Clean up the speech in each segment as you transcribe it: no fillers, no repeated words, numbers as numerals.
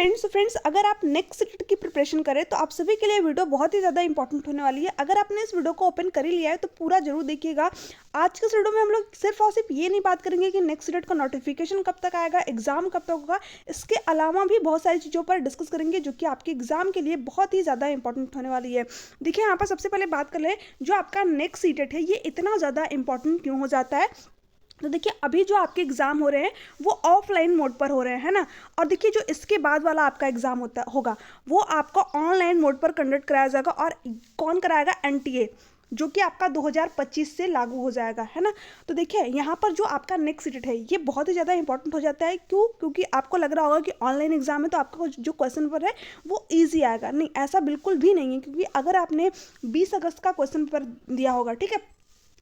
Friends अगर आप next seat की प्रिपरेशन करें तो आप सभी के लिए वीडियो बहुत ही ज़्यादा इंपॉर्टेंट होने वाली है। अगर आपने इस वीडियो को ओपन कर ही लिया है तो पूरा जरूर देखिएगा। आज के इस वीडियो में हम लोग सिर्फ और सिर्फ ये नहीं बात करेंगे कि नेक्स्ट सीट का नोटिफिकेशन कब तक आएगा, एग्जाम कब तक होगा। इसके अलावा भी बहुत सारी चीज़ों पर डिस्कस करेंगे जो कि आपके एग्जाम के लिए बहुत ही ज़्यादा इंपॉर्टेंट होने वाली है। देखिए यहाँ पर सबसे पहले बात कर लें, जो आपका नेक्स्ट सीट है ये इतना ज़्यादा इंपॉर्टेंट क्यों हो जाता है। तो देखिए अभी जो आपके एग्ज़ाम हो रहे हैं वो ऑफलाइन मोड पर हो रहे हैं, है ना। और देखिए जो इसके बाद वाला आपका एग्ज़ाम होगा वो आपका ऑनलाइन मोड पर कंडक्ट कराया जाएगा। और कौन कराएगा? एनटीए, जो कि आपका 2025 से लागू हो जाएगा, है ना। तो देखिए यहाँ पर जो आपका नेक्स्ट सीट है ये बहुत ही ज़्यादा इंपॉर्टेंट हो जाता है। क्यों? क्योंकि आपको लग रहा होगा कि ऑनलाइन एग्जाम है तो आपका जो क्वेश्चन पेपर है वो ईजी आएगा। नहीं, ऐसा बिल्कुल भी नहीं है। क्योंकि अगर आपने 20 अगस्त का क्वेश्चन पेपर दिया होगा, ठीक है,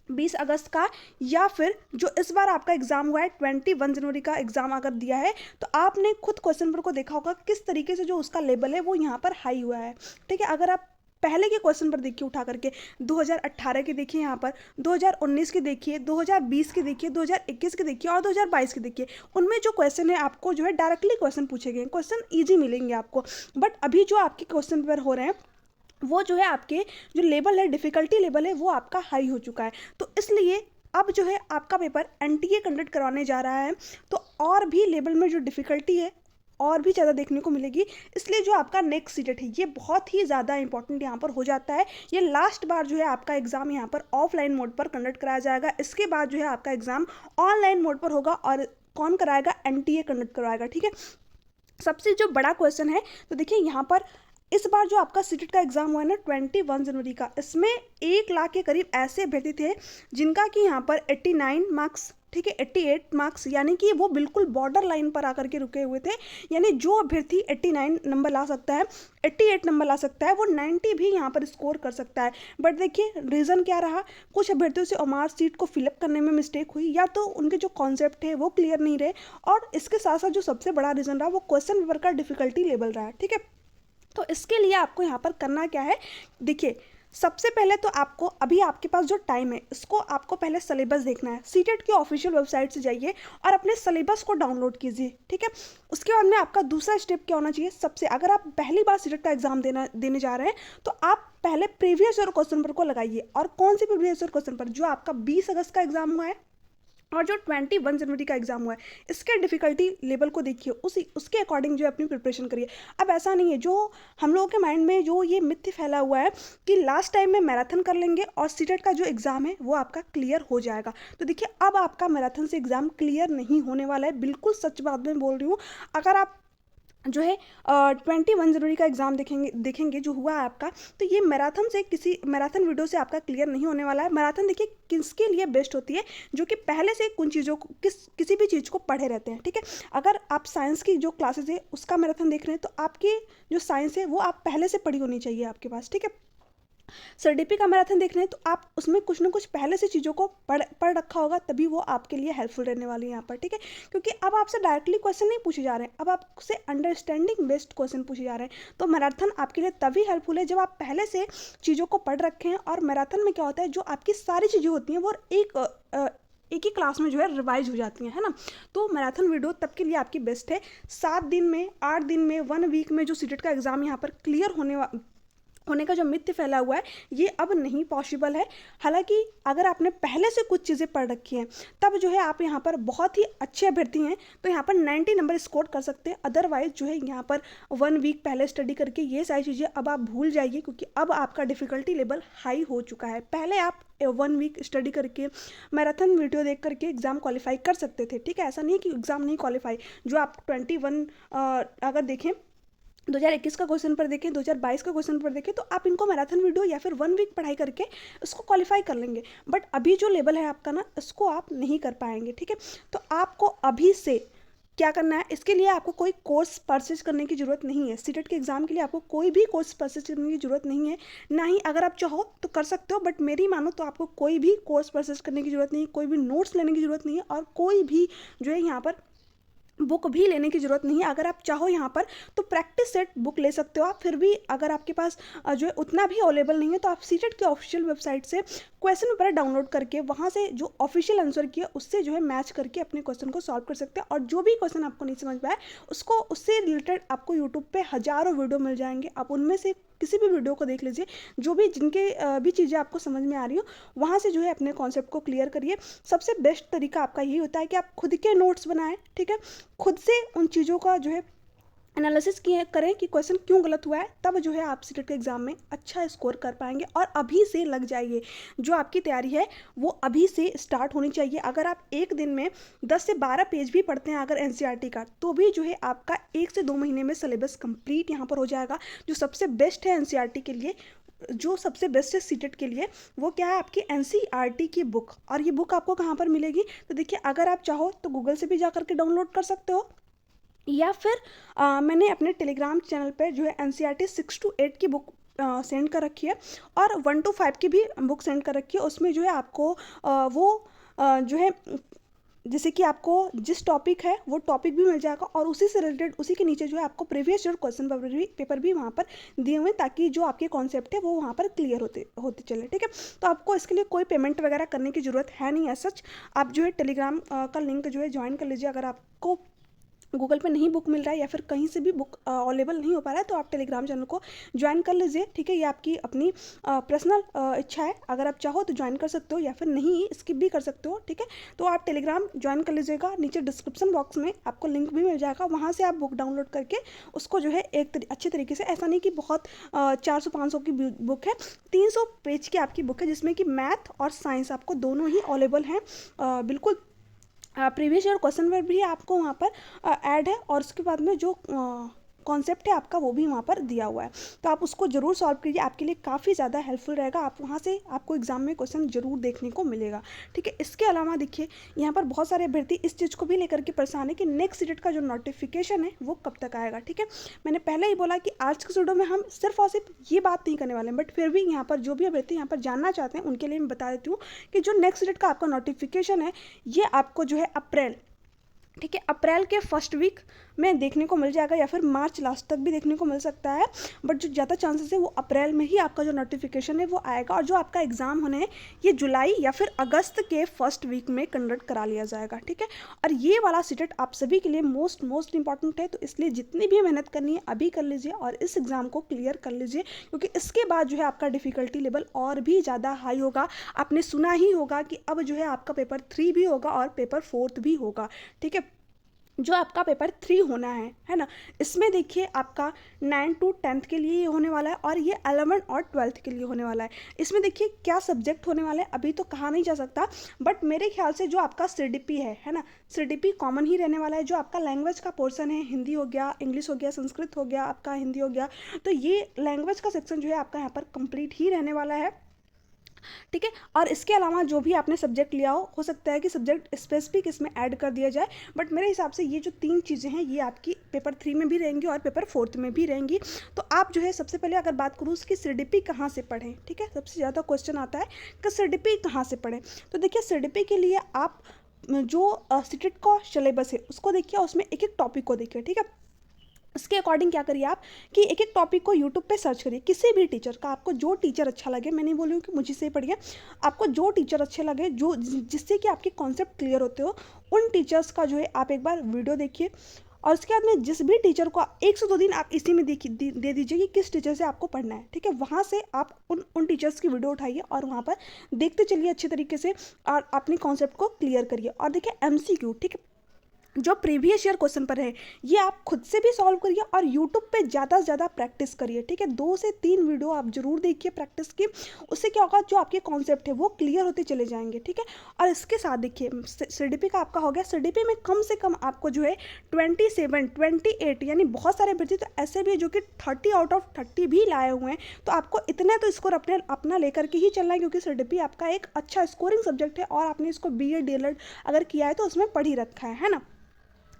20 अगस्त का, या फिर जो इस बार आपका एग्जाम हुआ है 21 जनवरी का एग्जाम अगर दिया है, तो आपने खुद क्वेश्चन पेपर को देखा होगा किस तरीके से जो उसका लेवल है वो यहाँ पर हाई हुआ है, ठीक है। अगर आप पहले के क्वेश्चन पर देखिए उठा करके, 2018 के देखिए, यहाँ पर 2019 के देखिए, 2020 के देखिए, 2021 के देखिए और 2022 के देखिए, उनमें जो क्वेश्चन है आपको जो है डायरेक्टली क्वेश्चन पूछे गए, क्वेश्चन ईजी मिलेंगे आपको। बट अभी जो आपके क्वेश्चन पेपर हो रहे हैं वो जो है आपके जो लेवल है, डिफ़िकल्टी लेवल है, वो आपका हाई हो चुका है। तो इसलिए अब जो है आपका पेपर एनटीए कंडक्ट करवाने जा रहा है, तो और भी लेवल में जो डिफ़िकल्टी है और भी ज़्यादा देखने को मिलेगी। इसलिए जो आपका नेक्स्ट सीट है ये बहुत ही ज़्यादा इंपॉर्टेंट यहाँ पर हो जाता है। ये लास्ट बार जो है आपका एग्ज़ाम यहाँ पर ऑफलाइन मोड पर कंडक्ट कराया जाएगा। इसके बाद जो है आपका एग्ज़ाम ऑनलाइन मोड पर होगा और कौन कराएगा? एनटीए कंडक्ट करवाएगा, ठीक है। सबसे जो बड़ा क्वेश्चन है, तो देखिए यहाँ पर इस बार जो आपका सीटेट का एग्जाम हुआ है ना 21 जनवरी का, इसमें 1 लाख के करीब ऐसे अभ्यर्थी थे जिनका कि यहाँ पर 89 मार्क्स, ठीक है, 88 मार्क्स, यानी कि वो बिल्कुल बॉर्डर लाइन पर आकर के रुके हुए थे। यानी जो अभ्यर्थी 89 नंबर ला सकता है, 88 नंबर ला सकता है, वो 90 भी यहाँ पर स्कोर कर सकता है। बट देखिए रीज़न क्या रहा, कुछ अभ्यर्थियों से ओमार सीट को फिलअप करने में मिस्टेक हुई, या तो उनके जो कॉन्सेप्ट है वो क्लियर नहीं रहे, और इसके साथ साथ जो सबसे बड़ा रीज़न रहा वो क्वेश्चन पेपर का डिफिकल्टी लेवल रहा है, ठीक है। तो इसके लिए आपको यहाँ पर करना क्या है, देखिए सबसे पहले तो आपको अभी आपके पास जो टाइम है इसको आपको पहले सिलेबस देखना है। सीटेट की ऑफिशियल वेबसाइट से जाइए और अपने सिलेबस को डाउनलोड कीजिए, ठीक है। उसके बाद में आपका दूसरा स्टेप क्या होना चाहिए, सबसे अगर आप पहली बार सीटेट का एग्जाम देने जा रहे हैं तो आप पहले प्रीवियस ईयर क्वेश्चन पेपर को लगाइए। और कौन से प्रीवियस ईयर क्वेश्चन पेपर? जो आपका 20 अगस्त का एग्जाम हुआ है और जो 21 जनवरी का एग्जाम हुआ है, इसके डिफिकल्टी लेवल को देखिए, उसके अकॉर्डिंग जो है अपनी प्रिपरेशन करिए। अब ऐसा नहीं है, जो हम लोगों के माइंड में जो ये मिथ्य फैला हुआ है कि लास्ट टाइम में मैराथन कर लेंगे और सीटेट का जो एग्ज़ाम है वो आपका क्लियर हो जाएगा। तो देखिए अब आपका मैराथन से एग्ज़ाम क्लियर नहीं होने वाला है, बिल्कुल सच बात मैं बोल रही हूँ। अगर आप जो है 21 जनवरी का एग्ज़ाम देखेंगे जो हुआ है आपका, तो ये मैराथन से किसी मैराथन वीडियो से आपका क्लियर नहीं होने वाला है। मैराथन देखिए किसके लिए बेस्ट होती है? जो कि पहले से कुछ चीज़ों को किसी भी चीज़ को पढ़े रहते हैं, ठीक है। अगर आप साइंस की जो क्लासेस है उसका मैराथन देख रहे हैं तो आपकी जो साइंस है वो आप पहले से पढ़ी होनी चाहिए आपके पास, ठीक है। सरडीपी का मैराथन देख रहे हैं तो आप उसमें कुछ ना कुछ पहले से चीज़ों को पढ़ रखा होगा, तभी वो आपके लिए हेल्पफुल रहने वाली है यहाँ पर, ठीक है। क्योंकि अब आपसे डायरेक्टली क्वेश्चन नहीं पूछे जा रहे हैं, अब आपसे अंडरस्टैंडिंग बेस्ड क्वेश्चन पूछे जा रहे हैं। तो मैराथन आपके लिए तभी हेल्पफुल है जब आप पहले से चीज़ों को पढ़ रखे हैं। और मैराथन में क्या होता है, जो आपकी सारी चीज़ें होती हैं वो एक ही क्लास में जो है रिवाइज हो जाती हैं, है ना। तो मैराथन वीडियो तब के लिए आपकी बेस्ट है। 7 दिन में, 8 दिन में, 1 वीक में जो सीटेट का एग्ज़ाम यहाँ पर क्लियर होने का जो मिथ्य फैला हुआ है ये अब नहीं पॉसिबल है। हालांकि अगर आपने पहले से कुछ चीज़ें पढ़ रखी हैं तब जो है आप यहाँ पर बहुत ही अच्छे अभ्यर्थी हैं, तो यहाँ पर 90 नंबर स्कोर कर सकते हैं। अदरवाइज जो है यहाँ पर 1 वीक पहले स्टडी करके ये सारी चीज़ें अब आप भूल जाइए, क्योंकि अब आपका डिफ़िकल्टी लेवल हाई हो चुका है। पहले आप 1 वीक स्टडी करके मैराथन वीडियो देख करके एग्ज़ाम क्वालिफाई कर सकते थे, ठीक है। ऐसा नहीं कि एग्ज़ाम नहीं क्वालिफाई, जो आप 21 अगर देखें 2021 का क्वेश्चन पर देखें, 2022 का क्वेश्चन पर देखें, तो आप इनको मैराथन वीडियो या फिर 1 वीक पढ़ाई करके उसको क्वालिफाई कर लेंगे। बट अभी जो लेवल है आपका ना, इसको आप नहीं कर पाएंगे, ठीक है। तो आपको अभी से क्या करना है, इसके लिए आपको कोई कोर्स परचेज करने की ज़रूरत नहीं है। सीटेट के एग्ज़ाम के लिए आपको कोई भी कोर्स परचेज करने की ज़रूरत नहीं है, ना ही अगर आप चाहो तो कर सकते हो। बट मेरी मानो तो आपको कोई भी कोर्स परचेज करने की ज़रूरत नहीं है, कोई भी नोट्स लेने की ज़रूरत नहीं है, और कोई भी जो है यहाँ पर बुक भी लेने की ज़रूरत नहीं है। अगर आप चाहो यहाँ पर तो प्रैक्टिस सेट बुक ले सकते हो आप। फिर भी अगर आपके पास जो है उतना भी अवेलेबल नहीं है तो आप सीटेट की ऑफिशियल वेबसाइट से क्वेश्चन पेपर डाउनलोड करके वहाँ से जो ऑफिशियल आंसर किया उससे जो है मैच करके अपने क्वेश्चन को सॉल्व कर सकते हैं। और जो भी क्वेश्चन आपको नहीं समझ में आए उसको उससे रिलेटेड आपको यूट्यूब पे हज़ारों वीडियो मिल जाएंगे, आप उनमें से किसी भी वीडियो को देख लीजिए। जो भी जिनके भी चीज़ें आपको समझ में आ रही हो वहाँ से जो है अपने कॉन्सेप्ट को क्लियर करिए। सबसे बेस्ट तरीका आपका यही होता है कि आप खुद के नोट्स बनाएं, ठीक है, खुद से उन चीज़ों का जो है एनालिसिस किए करें कि क्वेश्चन क्यों गलत हुआ है, तब जो है आप सीटेट के एग्ज़ाम में अच्छा स्कोर कर पाएंगे। और अभी से लग जाइए, जो आपकी तैयारी है वो अभी से स्टार्ट होनी चाहिए। अगर आप एक दिन में 10 से 12 पेज भी पढ़ते हैं अगर एनसीईआरटी का, तो भी जो है आपका 1 से 2 महीने में सिलेबस कंप्लीट यहाँ पर हो जाएगा। जो सबसे बेस्ट है एनसीईआरटी के लिए, जो सबसे बेस्ट है सीटेट के लिए, वो क्या है, आपकी एनसीईआरटी की बुक। और ये बुक आपको कहाँ पर मिलेगी, तो देखिए अगर आप चाहो तो गूगल से भी जा करके डाउनलोड कर सकते हो, या फिर मैंने अपने टेलीग्राम चैनल पर जो है एनसीईआरटी 6 to 8 की बुक सेंड कर रखी है और 1 to 5 की भी बुक सेंड कर रखी है। उसमें जो है आपको जो है जैसे कि आपको जिस टॉपिक है वो टॉपिक भी मिल जाएगा और उसी से रिलेटेड उसी के नीचे जो है आपको प्रीवियस ईयर क्वेश्चन पेपर भी वहाँ पर दिए हुए हैं, ताकि जो आपके कॉन्सेप्ट है वो वहाँ पर क्लियर होते चले, ठीक है। तो आपको इसके लिए कोई पेमेंट वगैरह करने की ज़रूरत है नहीं है सच। आप जो है टेलीग्राम का लिंक जो है ज्वाइन कर लीजिए। अगर आपको गूगल पे नहीं बुक मिल रहा है या फिर कहीं से भी बुक अवेलेबल नहीं हो पा रहा है तो आप टेलीग्राम चैनल को ज्वाइन कर लीजिए, ठीक है। ये आपकी अपनी पर्सनल इच्छा है, अगर आप चाहो तो ज्वाइन कर सकते हो या फिर नहीं स्किप भी कर सकते हो, ठीक है। तो आप टेलीग्राम ज्वाइन कर लीजिएगा, नीचे डिस्क्रिप्शन बॉक्स में आपको लिंक भी मिल जाएगा, वहाँ से आप बुक डाउनलोड करके उसको जो है एक अच्छे तरीके से, ऐसा नहीं कि बहुत 400-500 की बुक है, 300 पेज की आपकी बुक है जिसमें कि मैथ और साइंस आपको दोनों ही अवेलेबल हैं। बिल्कुल प्रीवियस ईयर क्वेश्चन पेपर भी आपको वहाँ पर ऐड है और उसके बाद में जो कॉन्सेप्ट है आपका वो भी वहाँ पर दिया हुआ है। तो आप उसको ज़रूर सॉल्व कीजिए, आपके लिए काफ़ी ज़्यादा हेल्पफुल रहेगा। आप वहाँ से आपको एग्जाम में क्वेश्चन ज़रूर देखने को मिलेगा, ठीक है। इसके अलावा देखिए यहाँ पर बहुत सारे अभ्यर्थी इस चीज़ को भी लेकर के परेशान है कि नेक्स्ट सीटेट का जो नोटिफिकेशन है वो कब तक आएगा, ठीक है। मैंने पहले ही बोला कि आज के वीडियो में हम सिर्फ और सिर्फ ये बात नहीं करने वाले हैं, बट फिर भी यहाँ पर जो भी अभ्यर्थी यहाँ पर जानना चाहते हैं उनके लिए मैं बता देती हूँ कि जो नेक्स्ट सीटेट का आपका नोटिफिकेशन है ये आपको जो है अप्रैल, ठीक है, अप्रैल के फर्स्ट वीक में देखने को मिल जाएगा या फिर मार्च लास्ट तक भी देखने को मिल सकता है। बट जो ज़्यादा चांसेस है वो अप्रैल में ही आपका जो नोटिफिकेशन है वो आएगा और जो आपका एग्ज़ाम होने हैं ये जुलाई या फिर अगस्त के फर्स्ट वीक में कंडक्ट करा लिया जाएगा, ठीक है। और ये वाला सीटेट आप सभी के लिए मोस्ट इंपॉर्टेंट है, तो इसलिए जितनी भी मेहनत करनी है अभी कर लीजिए और इस एग्ज़ाम को क्लियर कर लीजिए, क्योंकि इसके बाद जो है आपका डिफ़िकल्टी लेवल और भी ज़्यादा हाई होगा। आपने सुना ही होगा कि अब जो है आपका पेपर 3 भी होगा और पेपर 4 भी होगा, ठीक है। जो आपका पेपर 3 होना है ना, इसमें देखिए आपका 9 to 10th के लिए होने वाला है और ये 11 और 12th के लिए होने वाला है। इसमें देखिए क्या सब्जेक्ट होने वाला है अभी तो कहा नहीं जा सकता, बट मेरे ख्याल से जो आपका सीडीपी है ना, सीडीपी कॉमन ही रहने वाला है। जो आपका लैंग्वेज का पोर्सन है, हिंदी हो गया, इंग्लिश हो गया, संस्कृत हो गया, आपका हिंदी हो गया, तो ये लैंग्वेज का सेक्शन जो है आपका यहाँ पर कंप्लीट ही रहने वाला है, ठीक है। और इसके अलावा जो भी आपने सब्जेक्ट लिया हो सकता है कि सब्जेक्ट स्पेसिफिक इसमें ऐड कर दिया जाए, बट मेरे हिसाब से ये जो 3 चीज़ें हैं ये आपकी पेपर 3 में भी रहेंगी और पेपर 4 में भी रहेंगी। तो आप जो है सबसे पहले अगर बात करूँ उसकी सीडीपी कहाँ से पढ़ें, ठीक है, सबसे ज़्यादा क्वेश्चन आता है कि सीडीपी कहाँ से पढ़ें। तो देखिए सीडीपी के लिए आप जो सीटेट का सिलेबस है उसको देखिए, उसमें एक एक टॉपिक को देखिए, ठीक है। इसके अकॉर्डिंग क्या करिए आप कि एक एक टॉपिक को यूट्यूब पे सर्च करिए, किसी भी टीचर का, आपको जो टीचर अच्छा लगे, मैं नहीं बोल रही हूँ कि मुझे से पढ़िए, आपको जो टीचर अच्छे लगे, जो जिससे कि आपके कॉन्सेप्ट क्लियर होते हो, उन टीचर्स का जो है आप एक बार वीडियो देखिए और उसके बाद में जिस भी टीचर को 1 से 2 दिन आप इसी में दे दीजिए कि किस टीचर से आपको पढ़ना है, ठीक है। वहाँ से आप उन टीचर्स की वीडियो उठाइए और वहाँ पर देखते चलिए अच्छे तरीके से और अपने कॉन्सेप्ट को क्लियर करिए। और देखिए MCQ, ठीक है, जो प्रीवियस ईयर क्वेश्चन पर है ये आप खुद से भी सॉल्व करिए और यूट्यूब पे ज़्यादा से ज़्यादा प्रैक्टिस करिए, ठीक है। 2 से 3 वीडियो आप जरूर देखिए प्रैक्टिस की, उससे क्या होगा, जो आपके कॉन्सेप्ट है वो क्लियर होते चले जाएंगे, ठीक है। और इसके साथ देखिए सीडीपी का आपका हो गया, सीडीपी में कम से कम आपको जो है 27, 28 यानी बहुत सारे बच्चे तो ऐसे भी है जो कि 30 आउट ऑफ 30 भी लाए हुए हैं। तो आपको इतने तो स्कोर अपना लेकर के ही चलना है, क्योंकि सीडीपी आपका एक अच्छा स्कोरिंग सब्जेक्ट है और आपने इसको BA DLED अगर किया है तो उसमें पढ़ ही रखा है ना।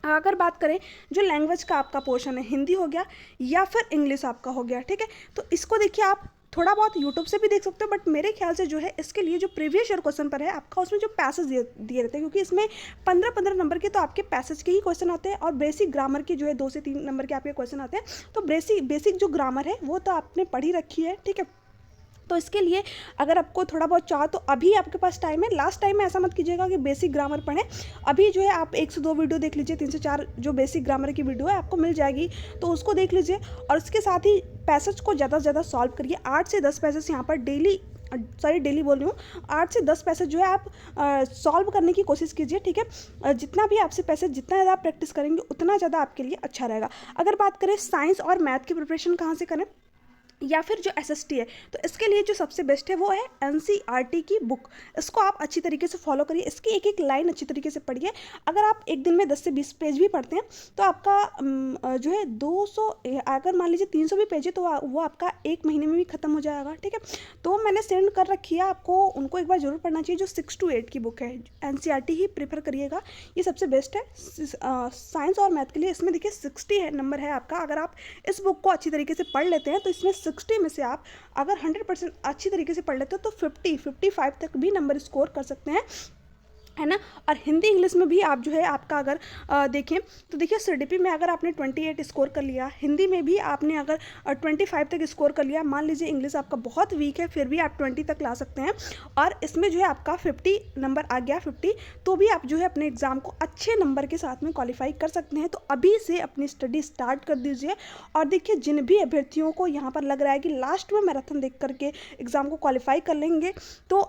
अगर बात करें जो लैंग्वेज का आपका पोर्शन है, हिंदी हो गया या फिर इंग्लिश आपका हो गया, ठीक है, तो इसको देखिए आप थोड़ा बहुत यूट्यूब से भी देख सकते हो, बट मेरे ख्याल से जो है इसके लिए जो प्रीवियस ईयर क्वेश्चन पर है आपका, उसमें जो पैसेज दिए रहते हैं, क्योंकि इसमें 15-15 नंबर के तो आपके पैसेज के ही क्वेश्चन आते हैं और बेसिक ग्रामर के जो है 2 से 3 नंबर के आपके क्वेश्चन आते हैं। तो बेसिक जो ग्रामर है वो तो आपने पढ़ी रखी है, ठीक है। तो इसके लिए अगर आपको थोड़ा बहुत चाहो तो अभी आपके पास टाइम है। लास्ट टाइम में ऐसा मत कीजिएगा कि बेसिक ग्रामर पढ़ें। अभी जो है आप 1 से 2 वीडियो देख लीजिए, 3 से 4 जो बेसिक ग्रामर की वीडियो है आपको मिल जाएगी, तो उसको देख लीजिए। और उसके साथ ही पैसेज को ज़्यादा से ज़्यादा सॉल्व करिए। 8 से 10 पैसेज यहाँ पर डेली बोल रही हूँ, 8 से 10 पैसेज जो है आप सॉल्व करने की कोशिश कीजिए, ठीक है। जितना भी आपसे पैसेज जितना ज़्यादा आप प्रैक्टिस करेंगे उतना ज़्यादा आपके लिए अच्छा रहेगा। अगर बात करें साइंस और मैथ की प्रिपरेशन कहाँ से करें, या फिर जो एसएसटी है, तो इसके लिए जो सबसे बेस्ट है वो है एनसीईआरटी की बुक। इसको आप अच्छी तरीके से फॉलो करिए, इसकी एक एक लाइन अच्छी तरीके से पढ़िए। अगर आप एक दिन में 10 से 20 पेज भी पढ़ते हैं तो आपका जो है 200, अगर मान लीजिए 300 भी पेज है तो वो आपका 1 महीने में भी खत्म हो जाएगा, ठीक है। तो मैंने सेंड कर रखी है आपको, उनको एक बार जरूर पढ़ना चाहिए। जो 6 to 8 की बुक है, एनसीईआरटी ही प्रेफर करिएगा, ये सबसे बेस्ट है साइंस और मैथ के लिए। इसमें देखिए 60 नंबर है आपका। अगर आप इस बुक को अच्छी तरीके से पढ़ लेते हैं तो इसमें 60 में से आप अगर 100% अच्छी तरीके से पढ़ लेते हो तो 55 तक भी नंबर स्कोर कर सकते हैं, है ना। और हिंदी इंग्लिश में भी आप जो है आपका अगर देखें तो देखिए सीडीपी में अगर आपने 28 स्कोर कर लिया, हिंदी में भी आपने अगर 25 तक स्कोर कर लिया, मान लीजिए इंग्लिश आपका बहुत वीक है फिर भी आप 20 तक ला सकते हैं, और इसमें जो है आपका 50 नंबर आ गया 50, तो भी आप जो है अपने एग्ज़ाम को अच्छे नंबर के साथ में क्वालिफाई कर सकते हैं। तो अभी से अपनी स्टडी स्टार्ट कर दीजिए। और देखिए जिन भी अभ्यर्थियों को यहाँ पर लग रहा है कि लास्ट में मैराथन देख करके एग्ज़ाम को क्वालिफाई कर लेंगे, तो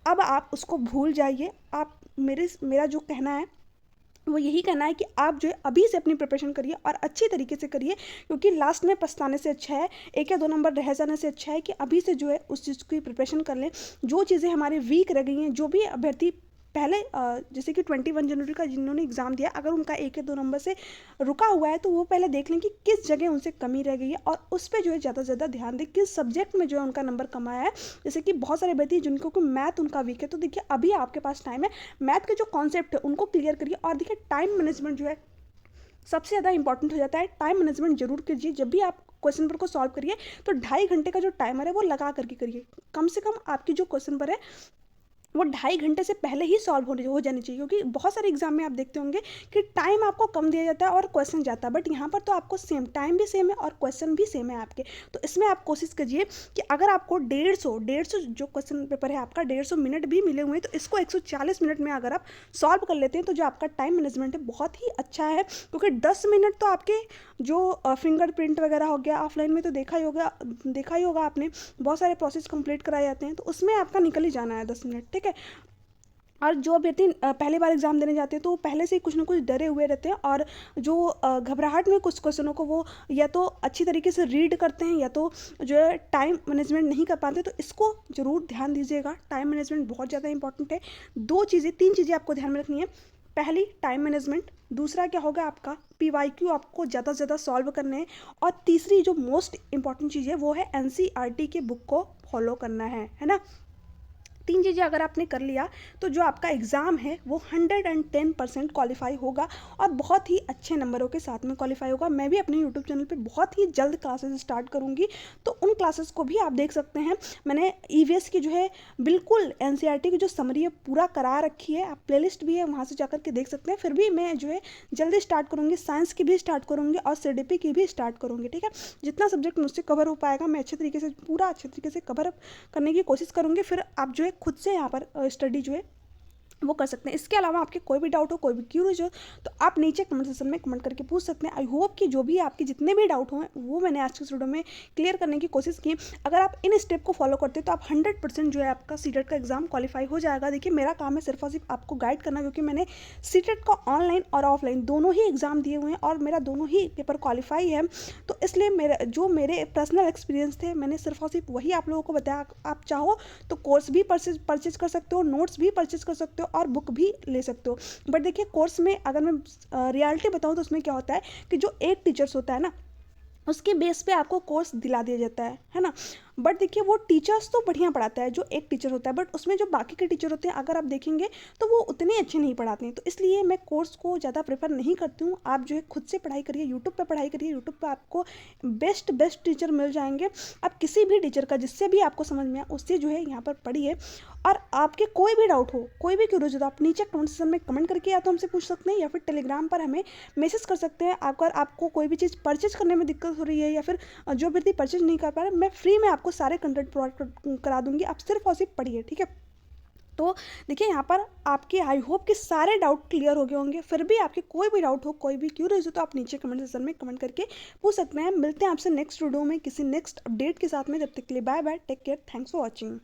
अब आप उसको भूल जाइए। आप मेरा जो कहना है वो यही कहना है कि आप जो है अभी से अपनी प्रिपरेशन करिए और अच्छी तरीके से करिए, क्योंकि लास्ट में पछताने से अच्छा है, 1 या 2 नंबर रह जाने से अच्छा है कि अभी से जो है उस चीज़ की प्रिपरेशन कर लें। जो चीज़ें हमारे वीक रह गई हैं, जो भी अभ्यर्थी पहले जैसे कि 21 जनवरी का जिन्होंने एग्ज़ाम दिया, अगर उनका 1 या 2 नंबर से रुका हुआ है तो वो पहले देख लें कि किस जगह उनसे कमी रह गई है और उस पर जो है ज़्यादा से ज़्यादा ध्यान दें, किस सब्जेक्ट में जो है उनका नंबर कम आया है। जैसे कि बहुत सारे अभ्यर्थी जिनको कि मैथ उनका वीक है, तो देखिए अभी आपके पास टाइम है, मैथ के जो कॉन्सेप्ट है उनको क्लियर करिए। और देखिए टाइम मैनेजमेंट जो है सबसे ज़्यादा इंपॉर्टेंट हो जाता है। टाइम मैनेजमेंट जरूर कीजिए। जब भी आप क्वेश्चन पेपर को सॉल्व करिए तो 2.5 घंटे का जो टाइमर है वो लगा करके करिए। कम से कम आपकी जो क्वेश्चन पर है वो 2.5 घंटे से पहले ही सॉल्व हो जानी चाहिए, क्योंकि बहुत सारे एग्जाम में आप देखते होंगे कि टाइम आपको कम दिया जाता है और क्वेश्चन जाता है, बट यहाँ पर तो आपको सेम टाइम भी सेम है और क्वेश्चन भी सेम है आपके। तो इसमें आप कोशिश कीजिए कि अगर आपको 150 जो क्वेश्चन पेपर है आपका 150 मिनट भी मिले हुए हैं तो इसको 140 मिनट में अगर आप सॉल्व कर लेते हैं तो जो आपका टाइम मैनेजमेंट है बहुत ही अच्छा है। क्योंकि 10 मिनट तो आपके जो फिंगरप्रिंट वगैरह हो गया, ऑफलाइन में तो देखा ही होगा आपने, बहुत सारे प्रोसेस कंप्लीट कराए जाते हैं, तो उसमें आपका निकल ही जाना है 10 मिनट, ठीक है। और जो अभ्यर्थी पहली बार एग्ज़ाम देने जाते हैं तो वो पहले से ही कुछ ना कुछ डरे हुए रहते हैं, और जो घबराहट में कुछ क्वेश्चनों को वो या तो अच्छी तरीके से रीड करते हैं या तो जो है टाइम मैनेजमेंट नहीं कर पाते। तो इसको ज़रूर ध्यान दीजिएगा, टाइम मैनेजमेंट बहुत ज़्यादा इंपॉर्टेंट है। 3 चीज़ें आपको ध्यान में रखनी है। पहली टाइम मैनेजमेंट, दूसरा क्या होगा आपका PYQ आपको ज़्यादा से ज़्यादा सॉल्व करने हैं, और तीसरी जो मोस्ट इंपॉर्टेंट चीज़ है वो है NCERT के बुक को फॉलो करना है ना। 3 चीज़ें अगर आपने कर लिया तो जो आपका एग्ज़ाम है वो 110% क्वालिफाई होगा और बहुत ही अच्छे नंबरों के साथ में क्वालिफाई होगा। मैं भी अपने यूट्यूब चैनल पे बहुत ही जल्द क्लासेस स्टार्ट करूँगी, तो उन क्लासेस को भी आप देख सकते हैं। मैंने EVS की जो है बिल्कुल NCERT की जो समरी है पूरा करा रखी है, आप प्लेलिस्ट भी है वहाँ से जाकर के देख सकते हैं। फिर भी मैं जो है जल्दी स्टार्ट करूँगी, साइंस की भी स्टार्ट करूँगी और CDP की भी स्टार्ट करूँगी, ठीक है। जितना सब्जेक्ट मुझसे कवर हो पाएगा मैं अच्छे तरीके से कवर करने की कोशिश करूँगी। फिर आप जो है खुद से यहाँ पर स्टडी जो है वो कर सकते हैं। इसके अलावा आपके कोई भी डाउट हो, कोई भी क्यूरीज हो, तो आप नीचे कमेंट सेक्शन में कमेंट करके पूछ सकते हैं। आई होप कि जो भी आपके जितने भी डाउट हुए वो मैंने आज के वीडियो में क्लियर करने की कोशिश की। अगर आप इन स्टेप को फॉलो करते हैं तो आप 100% जो है आपका सीटेट का एग्जाम क्वालिफाई हो जाएगा। देखिए मेरा काम है सिर्फ और सिर्फ आपको गाइड करना, क्योंकि मैंने सीटेट का ऑनलाइन और ऑफलाइन दोनों ही एग्जाम दिए हुए हैं और मेरा दोनों ही पेपर क्वालिफाई है। तो इसलिए मेरे पर्सनल एक्सपीरियंस थे मैंने सिर्फ और सिर्फ वही आप लोगों को बताया। आप चाहो तो कोर्स भी परचेज कर सकते हो, नोट्स भी परचेज कर सकते हो और बुक भी ले सकते हो। बट देखिए कोर्स में अगर मैं रियलिटी बताऊं तो उसमें क्या होता है कि जो एक टीचर्स होता है ना उसके बेस पे आपको कोर्स दिला दिया जाता है ना। बट देखिए वो टीचर्स तो बढ़िया पढ़ाता है जो एक टीचर होता है, बट उसमें जो बाकी के टीचर होते हैं अगर आप देखेंगे तो वो उतने अच्छे नहीं पढ़ाते हैं। तो इसलिए मैं कोर्स को ज़्यादा प्रेफर नहीं करती हूँ। आप जो है खुद से पढ़ाई करिए, यूट्यूब पे पढ़ाई करिए, यूट्यूब पे आपको बेस्ट बेस्ट टीचर मिल जाएंगे। आप किसी भी टीचर का जिससे भी आपको समझ में आए उससे जो है यहाँ पर पढ़िए। और आपके कोई भी डाउट हो, कोई भी क्यूरीज हो तो आप नीचे कमेंट सेक्शन में कमेंट करके या तो हमसे पूछ सकते हैं या फिर टेलीग्राम पर हमें मैसेज कर सकते हैं। अगर आपको कोई भी चीज़ परचेज करने में दिक्कत हो रही है या फिर जो व्यक्ति परचेज नहीं कर पा रहा, मैं फ्री में आपको सारे कंटेंट प्रोवाइड करा दूंगी, आप सिर्फ और सिर्फ पढ़िए, ठीक है। तो देखिए यहाँ पर आपके आई होप कि सारे डाउट क्लियर हो गए होंगे। फिर भी आपके कोई भी डाउट हो, कोई भी क्यूरियस हो तो आप नीचे कमेंट सेक्शन में कमेंट करके पूछ सकते हैं। मिलते हैं आपसे नेक्स्ट वीडियो में किसी नेक्स्ट अपडेट के साथ में। जब तक के लिए bye bye, take care, thanks for watching.